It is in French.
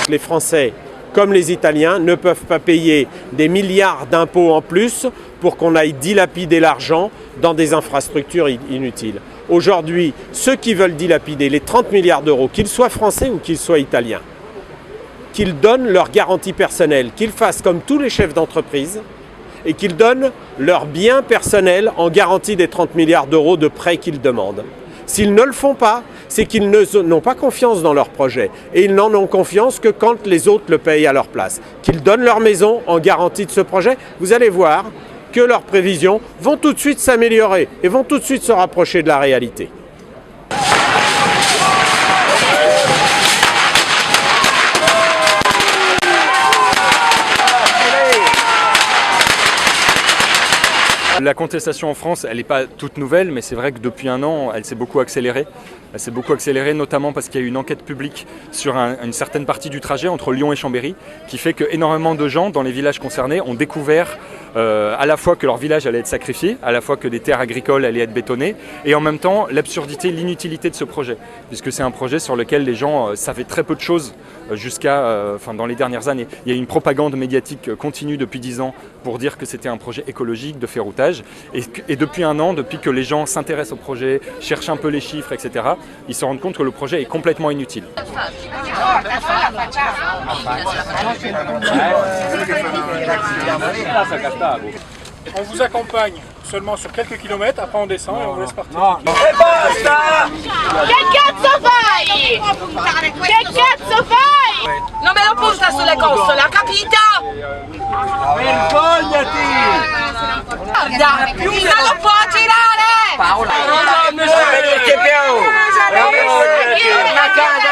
Les Français, comme les Italiens, ne peuvent pas payer des milliards d'impôts en plus pour qu'on aille dilapider l'argent dans des infrastructures inutiles. Aujourd'hui, ceux qui veulent dilapider les 30 milliards d'euros, qu'ils soient français ou qu'ils soient italiens, qu'ils donnent leur garantie personnelle, qu'ils fassent comme tous les chefs d'entreprise et qu'ils donnent leurs biens personnels en garantie des 30 milliards d'euros de prêts qu'ils demandent. S'ils ne le font pas, c'est qu'ils n'ont pas confiance dans leur projet. Et ils n'en ont confiance que quand les autres le payent à leur place. Qu'ils donnent leur maison en garantie de ce projet, vous allez voir que leurs prévisions vont tout de suite s'améliorer et vont tout de suite se rapprocher de la réalité. La contestation en France, elle n'est pas toute nouvelle, mais c'est vrai que depuis un an, elle s'est beaucoup accélérée. Elle s'est beaucoup accélérée, notamment parce qu'il y a eu une enquête publique sur une certaine partie du trajet entre Lyon et Chambéry, qui fait qu'énormément de gens dans les villages concernés ont découvert à la fois que leur village allait être sacrifié, à la fois que des terres agricoles allaient être bétonnées, et en même temps l'absurdité, l'inutilité de ce projet, puisque c'est un projet sur lequel les gens savaient très peu de choses dans les dernières années. Il y a une propagande médiatique continue depuis 10 ans pour dire que c'était un projet écologique de ferroutage, et depuis un an, depuis que les gens s'intéressent au projet, cherchent un peu les chiffres, etc., ils se rendent compte que le projet est complètement inutile. On vous accompagne seulement sur quelques kilomètres, après on descend et on vous laisse partir. E basta! Che cazzo fai? Che cazzo fai? Non me lo punta sulle costole, ha capito? Vergognati! Guarda, non lo può girare! Paola! Non ce l'abbiamo! Una casa,